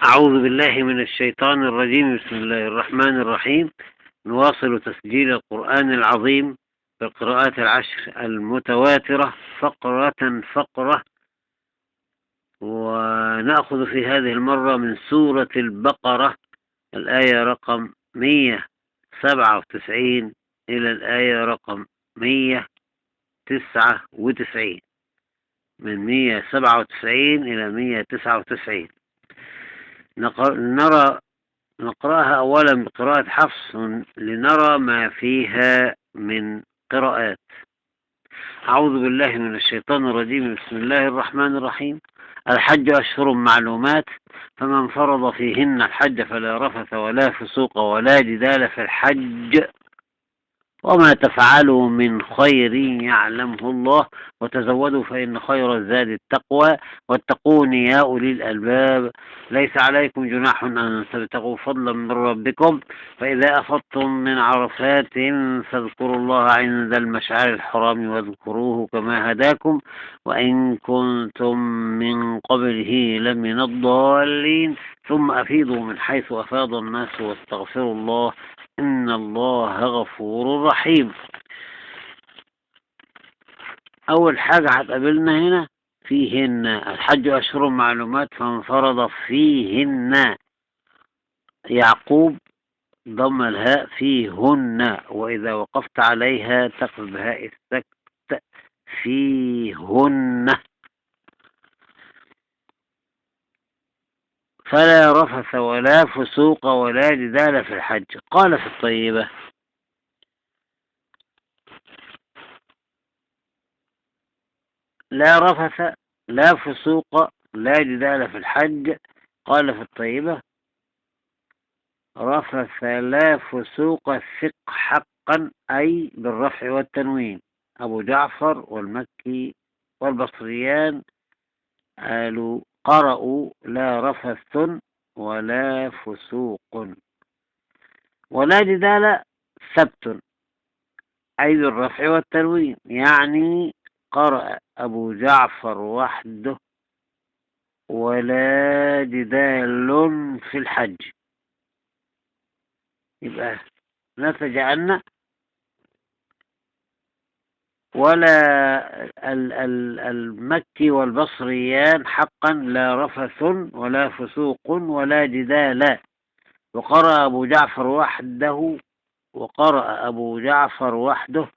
أعوذ بالله من الشيطان الرجيم. بسم الله الرحمن الرحيم. نواصل تسجيل القرآن العظيم بالقراءات العشر المتواترة فقرة فقرة، ونأخذ في هذه المرة من سورة البقرة الآية رقم 197 إلى الآية رقم 199، من 197 إلى 199. نقرأها أولا بقراءة حفص لنرى ما فيها من قراءات. أعوذ بالله من الشيطان الرجيم. بسم الله الرحمن الرحيم. الحج أشهر معلومات، فمن فرض فيهن الحج فلا رفث ولا فسوق ولا جدال في الحج، وما تفعلوا من خير يعلمه الله، وتزودوا فإن خير الزاد التقوى، واتقون يا أولي الألباب. ليس عليكم جناح أن تبتغوا فضلا من ربكم، فإذا أفضتم من عرفات فاذكروا الله عند المشعر الحرام واذكروه كما هداكم وإن كنتم من قبله لمن الضالين، ثم أفيضوا من حيث أفاض الناس واستغفروا الله إن الله غفور رحيم. أول حاجة هتقابلنا هنا فيهن. الحج أشهر معلومات، فمن فرض فيهن، يعقوب ضم الهاء فيهن، وإذا وقفت عليها تقف بهاء السكت فيهن. فلا رفث ولا فسوق ولا جدال في الحج. قال في الطيبة: لا رفث لا فسوق لا جدال في الحج. قال في الطيبة: رفث لا فسوق ثق حقا، أي بالرفع والتنوين. أبو جعفر والمكي والبصريان قرأوا لا رفث ولا فسوق، ولا جدال ثبت، أي بالرفع والتنوين. يعني قرأ أبو جعفر وحده ولا جدال في الحج. يبقى نتج أن ولا المكي والبصريان حقا لا رفث ولا فسوق ولا جدال. وقرأ أبو جعفر وحده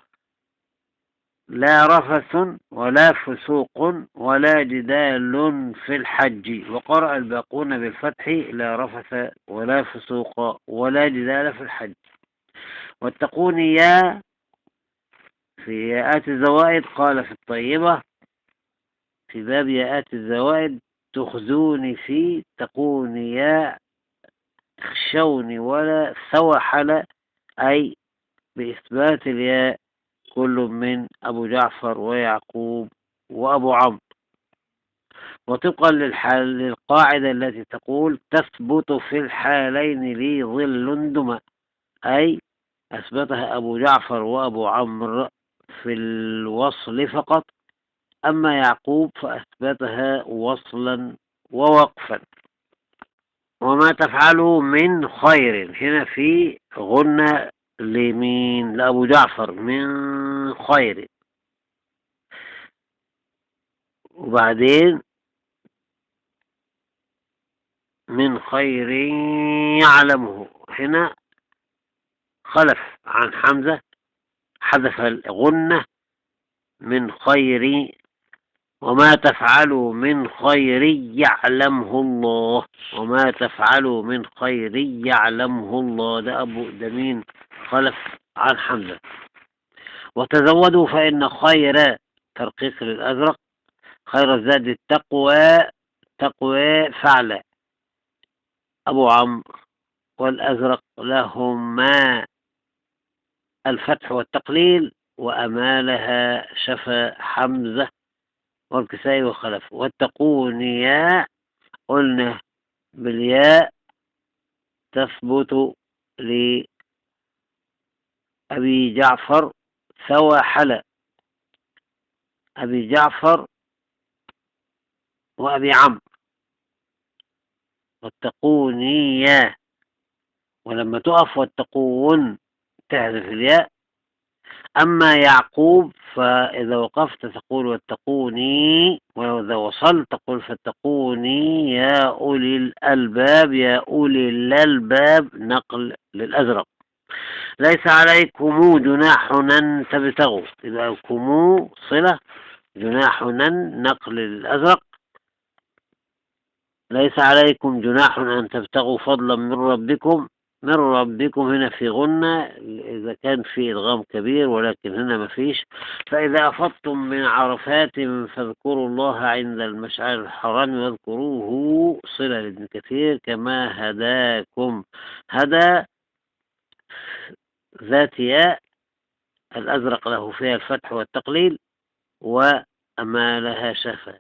لا رفث ولا فسوق ولا جدال في الحج. وقرأ الباقون بالفتح لا رفث ولا فسوق ولا جدال في الحج. واتقون يا في ياءات الزوائد. قال في الطيبة في باب ياءات الزوائد: تخزوني في تقوني يا اخشوني ولا سوحل، أي بإثبات الياء كل من أبو جعفر ويعقوب وأبو عمرو. وطبقا للقاعدة التي تقول: تثبت في الحالين لي ظل دمى، أي أثبتها أبو جعفر وأبو عمرو في الوصل فقط، أما يعقوب فأثبتها وصلا ووقفا. وما تفعلوا من خير، هنا في غنى لمين؟ لأبو جعفر، من خير. وبعدين من خير يعلمه، هنا خلف عن حمزة، حذف الغنة من خير. وما تفعلوا من خير يعلمه الله، وما تفعلوا من خير يعلمه الله. ده مين؟ خلف عن حمزة. وتزودوا فإن خير، ترقيق للأزرق، خير الزاد التقوى، تقوى فعل أبو عمرو والأزرق لهما الفتح والتقليل، وأمالها شفا حمزة والكسائي وخلف. واتقون يا، قلنا بالياء تثبت لأبي جعفر سواحل، أبي جعفر وأبي عمرو. واتقوني يا، ولما تقف واتقون تحذف الياء. أما يعقوب فإذا وقفت تقول واتقوني، وإذا وصلت تقول فاتقوني يا أولي الألباب، يا أولي الألباب نقل للأزرق. ليس عليكم جناح أن تبتغوا، إذا كمو صلة، جناح نقل للأزرق. ليس عليكم جناح أن تبتغوا فضلا من ربكم. من ربكم هنا في غنة إذا كان في إدغام كبير، ولكن هنا ما فيش. فإذا أفضتم من عرفات فاذكروا الله عند المشعر الحرام واذكروه، صلة لابن كثير، كما هداكم. هدى ذات ياء، الأزرق له فيها الفتح والتقليل، وأما لها شفا.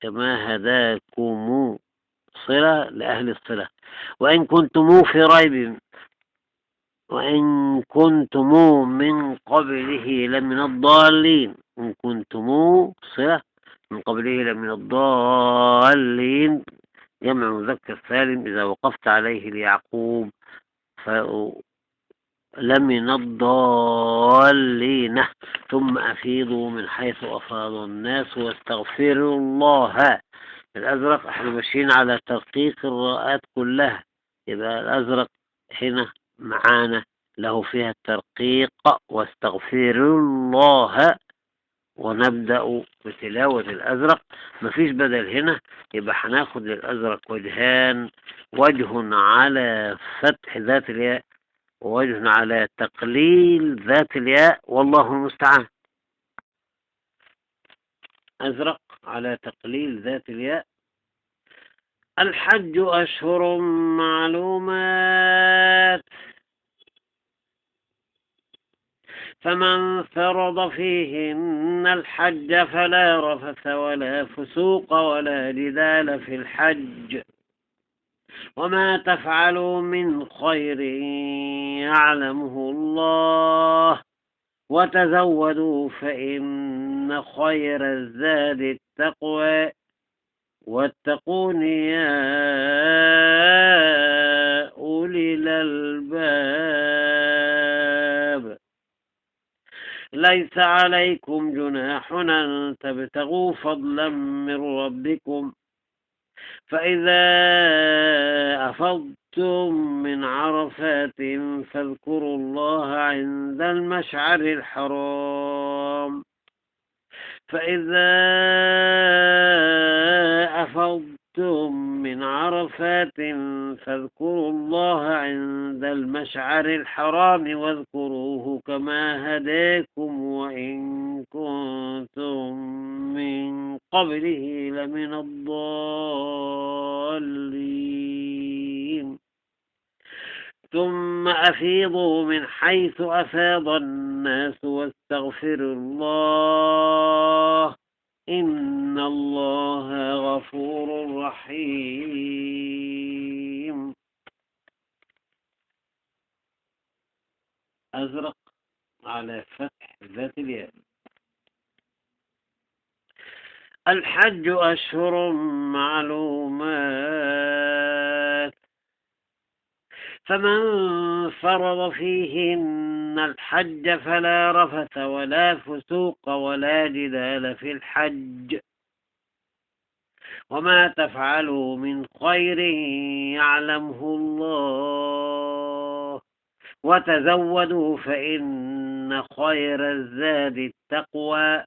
كما هداكم صلة لأهل الصلة. وإن كنتم في ريب، وإن كنتم من قبله لمن الضالين. إن كنتم صلة من قبله لمن الضالين، جمع مذكر سالم إذا وقفت عليه ليعقوب لمن الضالين. ثم أفيضوا من حيث أفاض الناس واستغفروا الله. الأزرق احنا ماشيين على ترقيق الراءات كلها، يبقى الأزرق هنا معانا له فيها الترقيق، واستغفروا الله. ونبدأ بتلاوة الأزرق، مفيش بدل هنا، يبقى هناخد للأزرق وجهان: وجه على فتح ذات الياء، ووجه على تقليل ذات الياء، والله المستعان. أزرق على تقليل ذات الياء. الحج أشهر معلومات، فمن فرض فيهن الحج فلا رفث ولا فسوق ولا جدال في الحج، وما تفعلوا من خير يعلمه الله، وتزودوا فإن خير الزاد التقوى، واتقون يا أولي الألباب. ليس عليكم جناح أن تبتغوا فضلا من ربكم، فإذا أفضتم من عرفات فاذكروا الله عند المشعر الحرام. فإذا أفضتم من عرفات فاذكروا الله عند المشعر الحرام واذكروه كما هداكم، وإن كنتم من قبله لمن الضالين. ثم أفيضوا من حيث أفاض الناس واستغفروا الله، إن الله غفور رحيم. أزرق على فتح ذات الياء. الحج أشهر معلومات، فمن فرض فيهن الحج فلا رفث ولا فسوق ولا جدال في الحج، وما تفعلوا من خير يعلمه الله، وتزودوا فإن خير الزاد التقوى،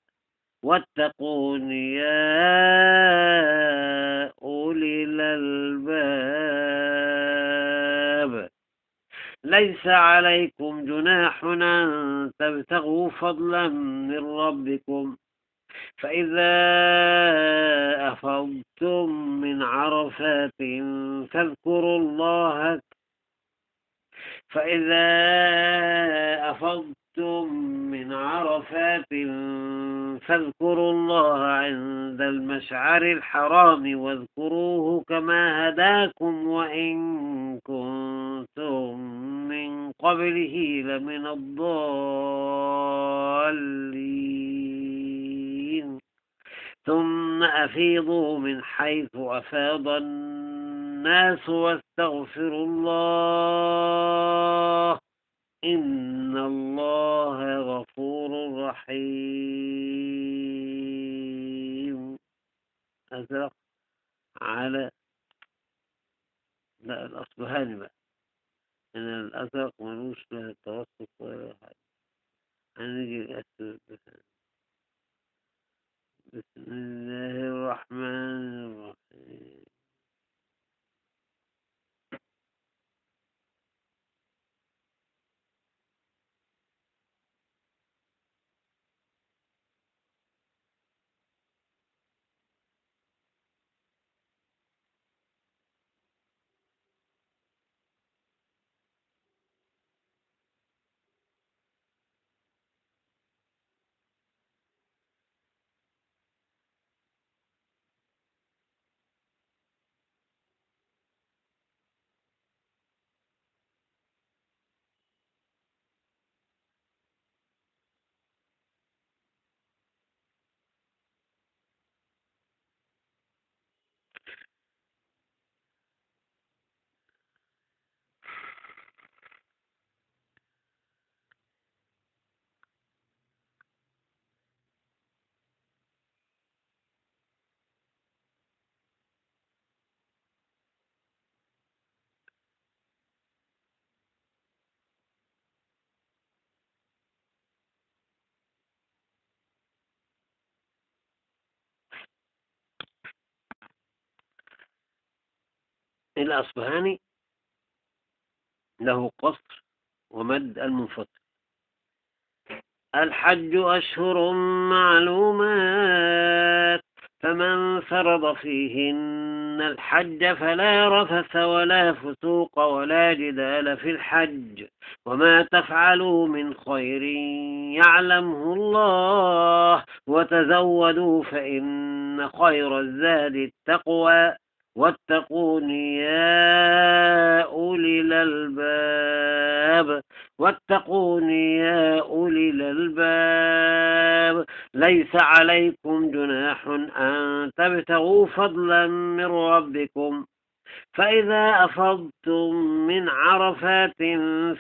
واتقون يا أولي الألباب. ليس عليكم جناح أن تبتغوا فضلا من ربكم، فإذا أفضتم من عرفات فاذكروا الله عند المشعر الحرام واذكروه كما هداكم، وإن كنتم من قبله لمن الضالين. ثم أفيضوا من حيث أفاض الناس واستغفروا الله إن الله غفور رحيم. أزرق على لا الأصبهاني بقى، إن الأزرق ملوش له التوسط ولا حاجة. هنيجي الأسود. بسم الله الرحمن الرحيم. الأصبهاني له قصر ومد المنفصل. الحج أشهر معلومات فمن فرض فيهن الحج فلا رفث ولا فسوق ولا جدال في الحج وما تفعلوا من خير يعلمه الله وتزودوا فإن خير الزاد التقوى واتقون يا أولي الألباب واتقون يا أولي الألباب. ليس عليكم جناح أن تبتغوا فضلا من ربكم فإذا أفضتم من عرفات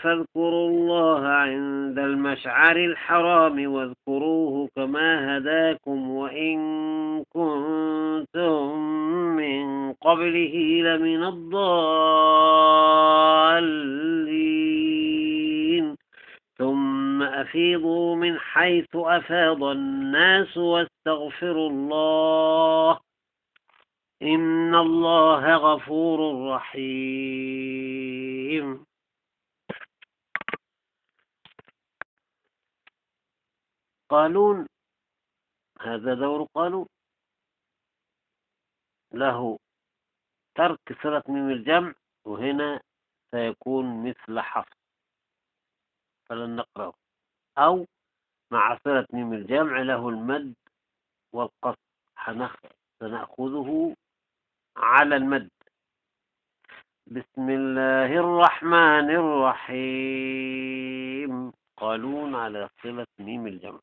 فاذكروا الله عند المشعر الحرام واذكروه كما هداكم وإن كنتم من قبله لمن الضالين. ثم أفيضوا من حيث أفاض الناس واستغفروا الله إن الله غفور رحيم. قالون، هذا دور قالون، له ترك صلة ميم الجمع وهنا سيكون مثل حفص فلن نقرأه، أو مع صلة ميم الجمع له المد والقصر سنأخذه على المد. بسم الله الرحمن الرحيم. قالون على صلة ميم الجمع.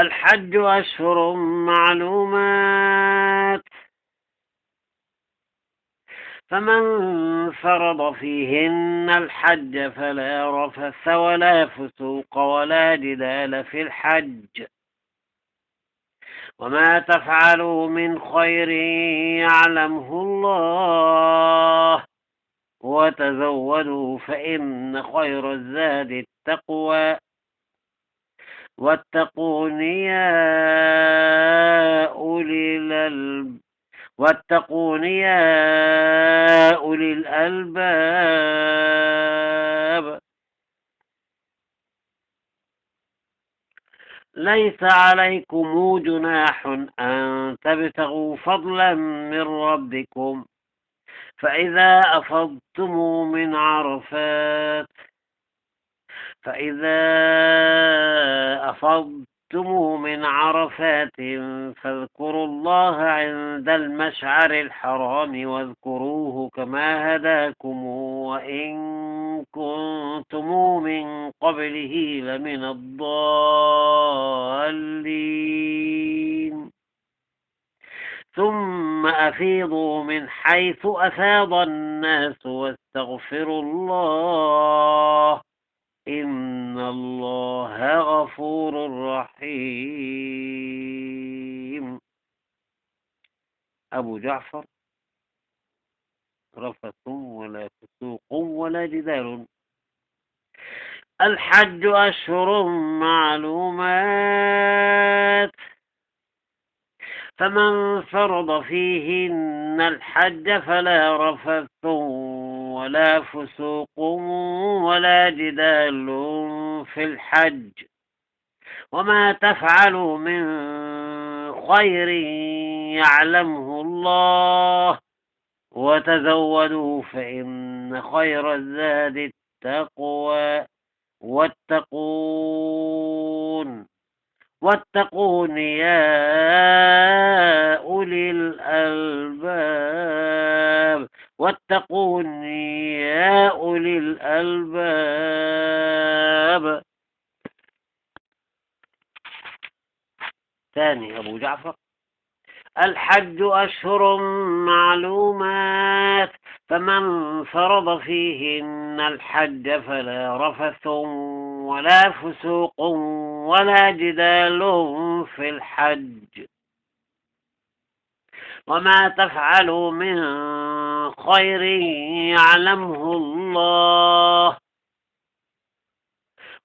الحج أشهر معلومات فمن فرض فيهن الحج فلا رفث ولا فسوق ولا جدال في الحج وما تفعلوا من خير يعلمه الله وتزودوا فإن خير الزاد التقوى واتقون يا أولي الألباب. ليس عليكم جناح أن تبتغوا فضلا من ربكم فإذا أفضتم من عرفات فاذكروا الله عند المشعر الحرام واذكروه كما هداكم وإن كنتم من قبله لمن الضالين. ثم أفيضوا من حيث أفاض الناس واستغفروا الله إن الله غفور رحيم. أبو جعفر: رفث ولا فسوق ولا جدال. الحج أشهر معلومات، فمن فرض فيهن الحج فلا رفث ولا فسوق ولا جدال في الحج، وما تفعلوا من خير يعلمه الله، وتزودوا فإن خير الزاد التقوى واتقون يا أولي الألباب. واتقون يا أولي الألباب. ثاني أبو جعفر: الحج أشهر معلومات، فمن فرض فيهن الحج فلا رفث ولا فسوق ولا جدال في الحج، وما تفعلوا من خير يعلمه الله،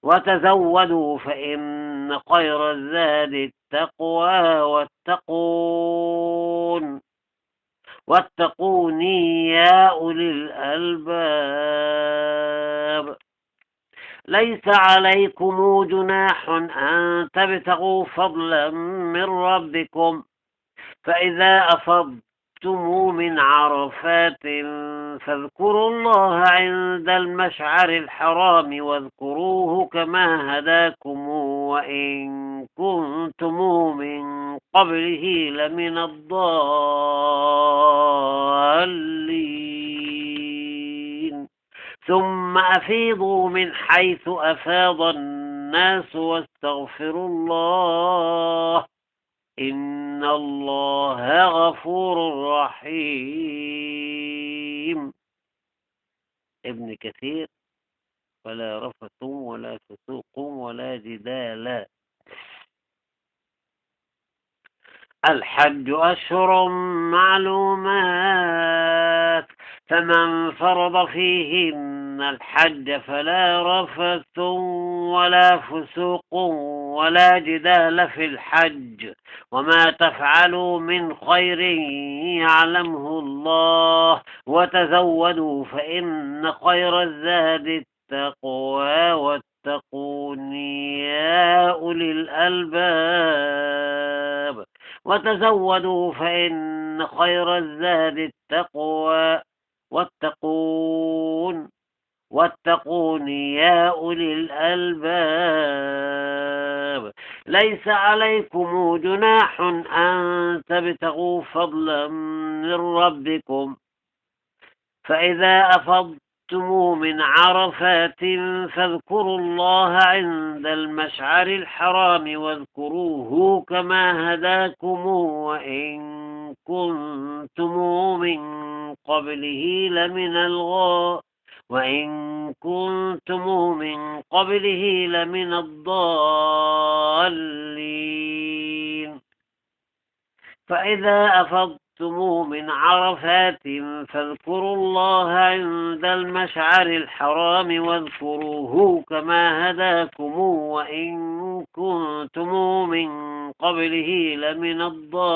وتزودوا فإن خير الزاد التقوى واتقوني يا أولي الألباب. ليس عليكم جناح أن تبتغوا فضلا من ربكم، فإذا أفضتم من عرفات فاذكروا الله عند المشعر الحرام واذكروه كما هداكم وإن كنتم من قبله لمن الضالين. ثم أفيضوا من حيث أفاض الناس واستغفروا الله إن الله غفور رحيم. ابن كثير: ولا رفث ولا فسوق ولا جدال. الحج أشهر معلومات، فمن فرض فيهن الحج فلا رفث ولا فسوق ولا جدال في الحج، وما تفعلوا من خير يعلمه الله، وتزودوا فإن خير الزاد التقوى واتقون يا أولي الألباب. وتزودوا فإن خير الزاد التقوى واتقون يا أولي الألباب. ليس عليكم جناح أن تبتغوا فضلا من ربكم، فإذا أفضتم من عرفات فاذكروا الله عند المشعر الحرام واذكروه كما هداكم وإن كنتم من قبله لمن الضالين. فإذا أفضتم من عرفات فاذكروا الله عند المشعر الحرام واذكروه كما هداكم وإن كنتم من قبله لمن الضالين.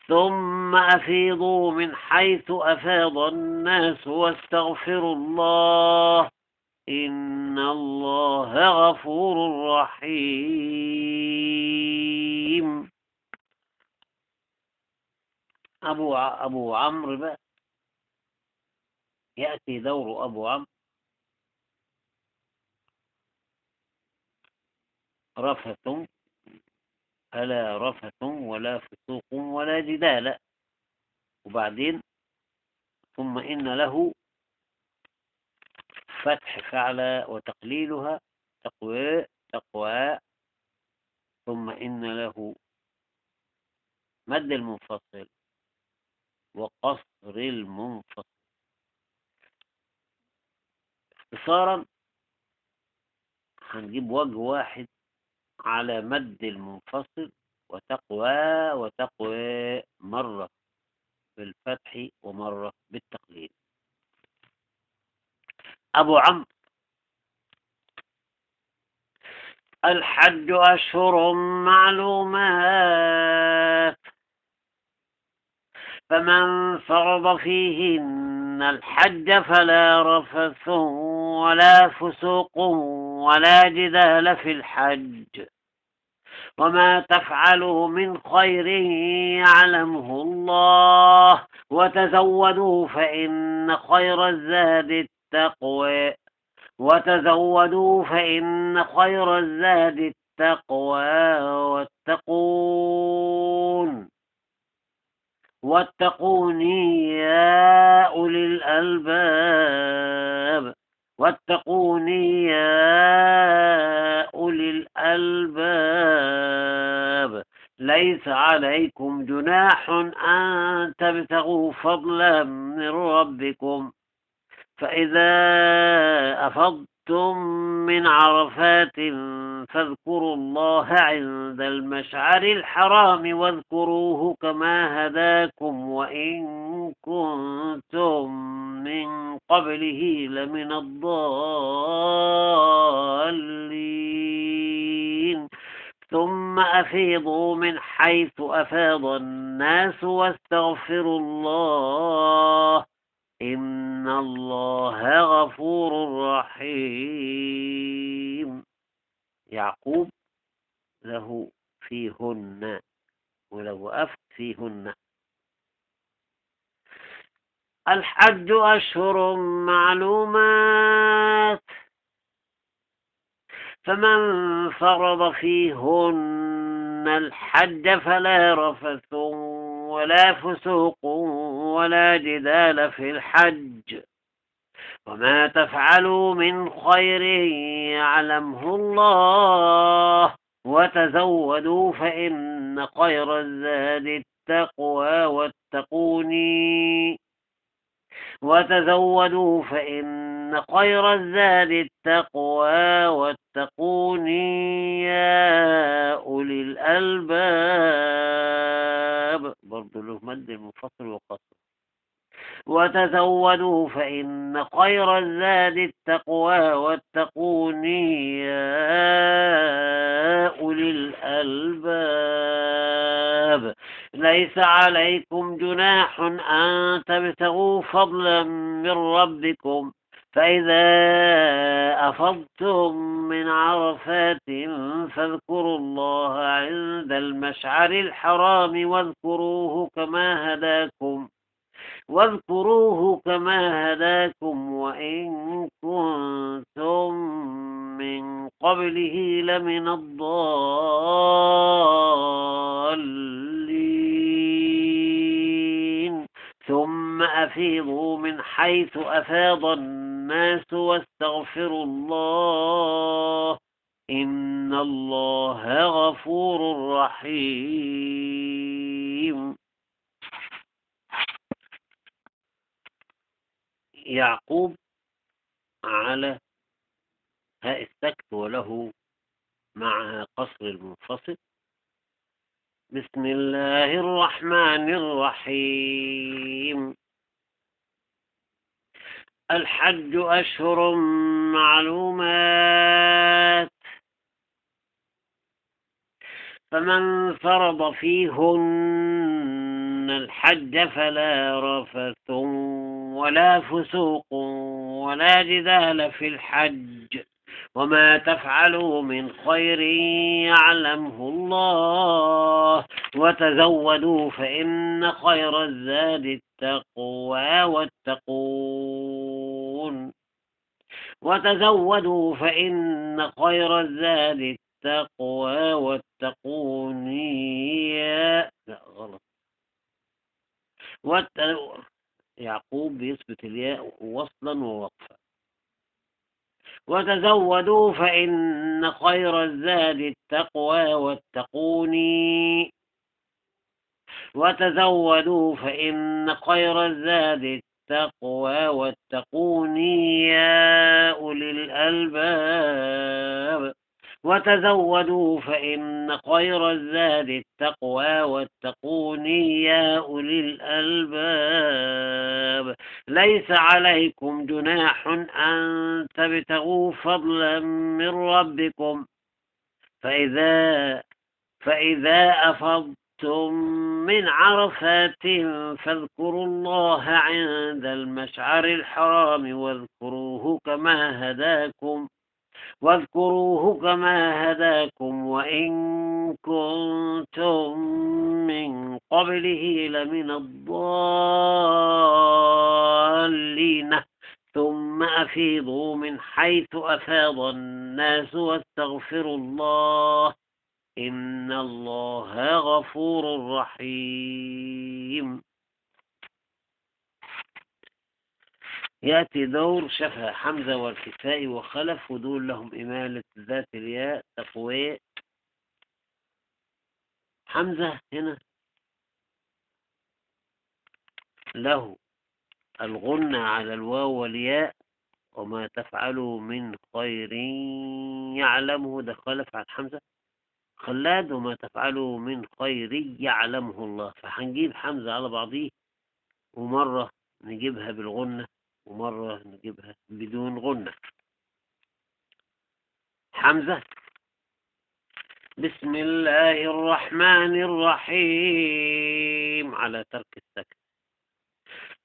ثم أفيضوا من حيث أفاض الناس واستغفروا الله إن الله غفور رحيم. أبو عمرو بقى يأتي دور أبو عمرو: رفث فلا رفث ولا فسوق ولا جدال. وبعدين ثم إن له فتح فعل وتقليلها تقوى ثم إن له مد المنفصل وقصر المنفصل. اختصارا هنجيب وجه واحد على مد المنفصل وتقوى وتقوى، مرة بالفتح ومرة بالتقليل. أبو عمرو: الحج أشهر معلومات، فمن فرض فيهن الحج فلا رفث ولا فسوق ولا جدال في الحج، وما تفعلوا من خير يعلمه الله، وتزودوا فإن خير الزاد التقوى، وتزودوا فإن خير الزاد التقوى، واتقوني يا أولي الألباب، واتقوني يا أولي الألباب. ليس عليكم جناح أن تبتغوا فضلا من ربكم، فإذا أفضتم من عرفات فاذكروا الله عند المشعر الحرام واذكروه كما هداكم وإن كنتم من قبله لمن الضالين. ثم أفيضوا من حيث أفاض الناس واستغفروا الله، إن الله غفور رحيم. يعقوب له فيهن ولو وقفت فيهن. الحج أشهر معلومات، فمن فرض فيهن الحج فلا رفث ولا فسوق ولا جدال في الحج، وما تفعلوا من خير يعلمه الله، وتزودوا فإن خير الزاد التقوى، وتزودوا فإن خير الزاد التقوى، واتقوني يا أولي الألباب. برضو له مد منفصل وقصر. وتزودوا فإن خير الزاد التقوى، واتقوني يا أولي الألباب. ليس عليكم جناح أن تبتغوا فضلا من ربكم، فإذا أفضتم من عرفات فاذكروا الله عند المشعر الحرام واذكروه كما هداكم وإن كنتم من قبله لمن الضالين. ثم أفيضوا من حيث أفاض الناس واستغفروا الله، إن الله غفور رحيم. يعقوب على هاء السكت وله مع قصر المنفصل. بسم الله الرحمن الرحيم. الحج أشهر معلومات، فمن فرض فيهن الحج فلا رفث ولا فسوق ولا جدال في الحج، وما تفعلوا من خير يعلمه الله، وتزودوا فإن خير الزاد التقوى، وتزودوا فإن خير الزاد التقوى، واتقوني. لا غلط. يعقوب بيثبت الياء وصلا ووقفا. وتزودوا فإن خير الزاد التقوى واتقوني وتزودوا فإن خير الزاد التقوى واتقوني يا أولي الألباب وتزودوا فإن خير الزاد التقوى واتقوني يا أولي الألباب ليس عليكم جناح أن تبتغوا فضلا من ربكم فإذا أفضتم من عرفات فاذكروا الله عند المشعر الحرام واذكروه كما هداكم وإن كنتم من قبله لمن الضالين ثم أفيضوا من حيث أفاض الناس واستغفروا الله إن الله غفور رحيم. يأتي دور شفا حمزة والكسائي وخلف ودول لهم إمالة ذات الياء تقوية. حمزة هنا له الغنى على الواو والياء وما تفعلوا من خير يعلمه، ده خلف عن حمزة. خلاد وما تفعلوا من خير يعلمه الله، فهنجيب حمزة على بعضيه ومرة نجيبها بالغنة ومرة نجيبها بدون غنة. حمزة بسم الله الرحمن الرحيم على ترك السكن.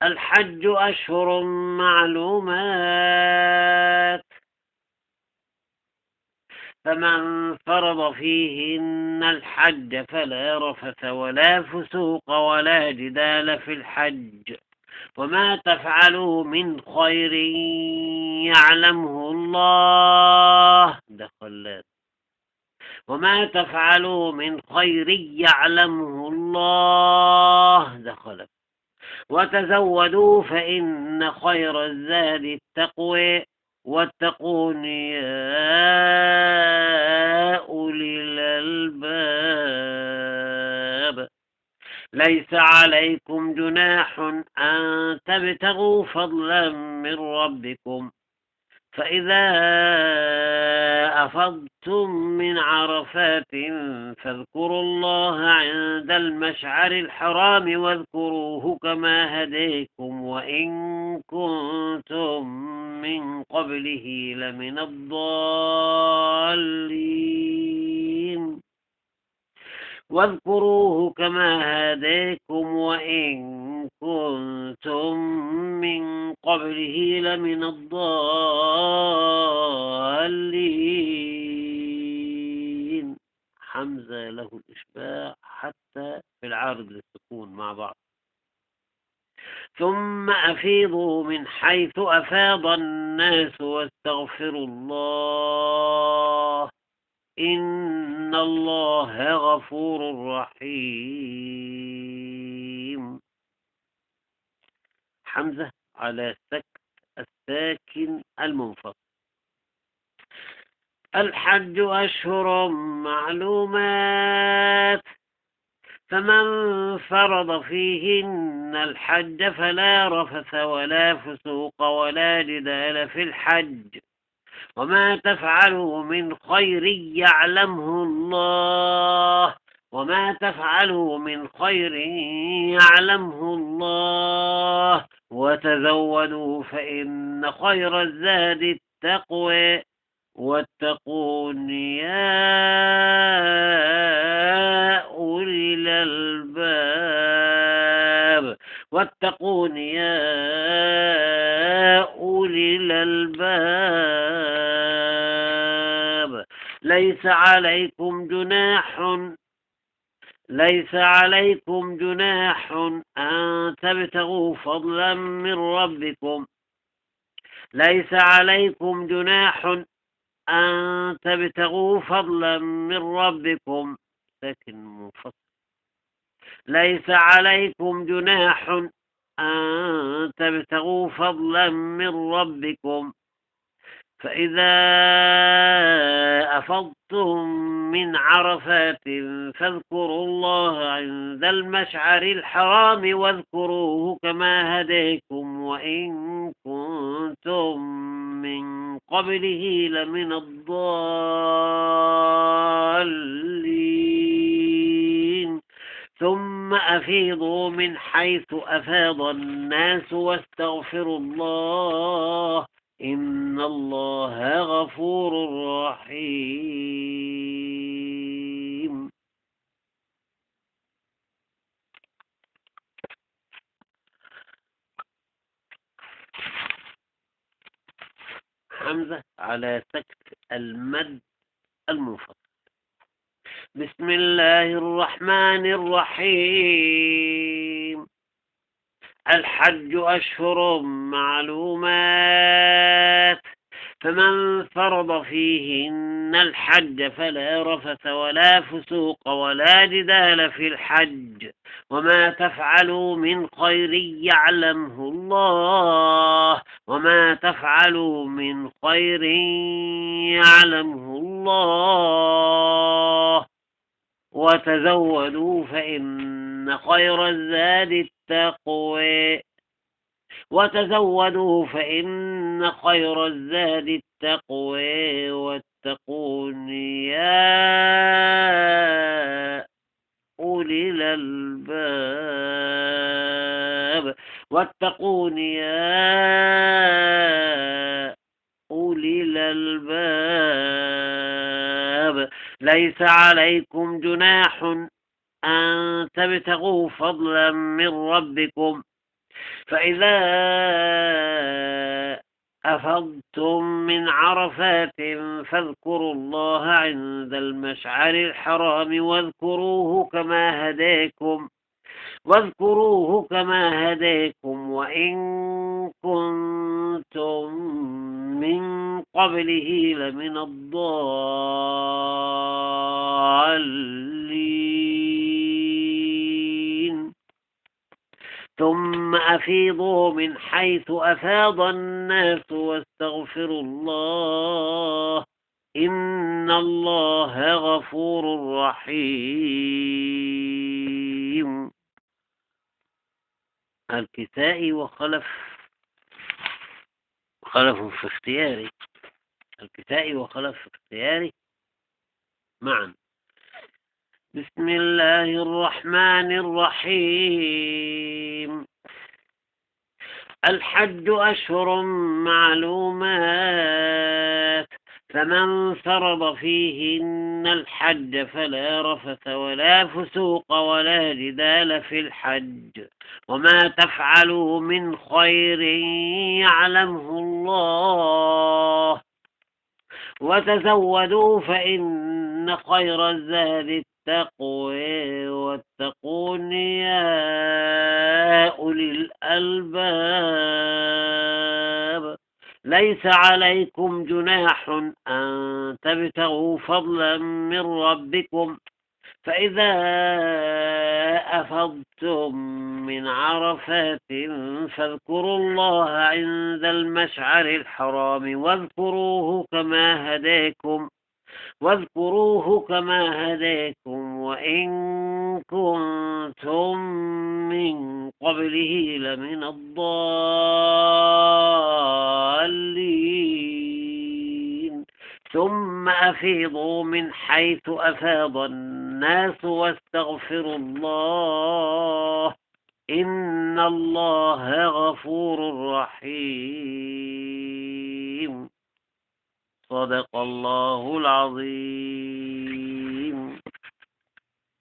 الحج أشهر معلومات فمن فرض فيهن الحج فلا رفث ولا فسوق ولا جدال في الحج وما تفعلوا من خير يعلمه الله، ده خلاد. وما تفعلوا من خير يعلمه الله، ده خلف. وتزودوا فإن خير الزاد التقوى واتقون يا أولي الألباب ليس عليكم جناح أن تبتغوا فضلا من ربكم فإذا أفضتم من عرفات فاذكروا الله عند المشعر الحرام واذكروه كما هديكم وإن كنتم من قبله لمن الضالين واذكروه كما هديكم وإن كنتم من قبله لمن الضالين. حمزة له الإشباع حتى في العارض للسكون مع بعض. ثم أفيضوا من حيث أفاض الناس واستغفروا الله إن الله غفور رحيم. حمزة على الساكن المنفصل. الحج أشهر معلومات فمن فرض فيهن الحج فلا رفث ولا فسوق ولا جدال في الحج وما تفعلوا من خير يعلمه الله وما تفعلوا من خير يعلمه الله وتزودوا فإن خير الزاد التقوى واتقون يا أولي الألباب واتقون يا أولي الألباب ليس عليكم جناح أن تبتغوا فضلا من ربكم ليس عليكم جناح أن تبتغوا فضلا من ربكم ساكن منفصل. ليس عليكم جناح أن تبتغوا فضلا من ربكم فإذا أفضتم من عرفات فاذكروا الله عند المشعر الحرام واذكروه كما هداكم وإن كنتم من قبله لمن الضالين ثم أفيضوا من حيث أفاض الناس واستغفروا الله إن الله غفور رحيم. حمزة على سكت المد المنفصل. بسم الله الرحمن الرحيم. الحج أشهر معلومات فمن فرض فيهن الحج فلا رفث ولا فسوق ولا جدال في الحج وما تفعلوا من خير يعلمه الله وما تفعلوا من خير يعلمه الله وتزودوا فإن خير الزاد التقوى واتقون يا أولي الألباب ليس عليكم جناح أن تبتغوا فضلا من ربكم فإذا أفضتم من عرفات فاذكروا الله عند المشعر الحرام واذكروه كما هداكم وإن كنتم من قبله لمن الضالين ثم أفيضوا من حيث أفاض الناس واستغفروا الله إن الله غفور رحيم. الكسائي وخلف في اختياري الكسائي وخلف في اختياري معا. بسم الله الرحمن الرحيم. الحج أشهر معلومات فمن فرض فيهن الحج فلا رفث ولا فسوق ولا جدال في الحج وما تفعلوا من خير يعلمه الله وتزودوا فإن خير الزاد التقوى واتقون يا أولي الألباب ليس عليكم جناح أن تبتغوا فضلا من ربكم فإذا أفضتم من عرفات فاذكروا الله عند المشعر الحرام واذكروه كما هداكم وإن كنتم من قبله لمن الضالين ثم أفيضوا من حيث أفاض الناس واستغفروا الله إن الله غفور رحيم. صدق الله العظيم.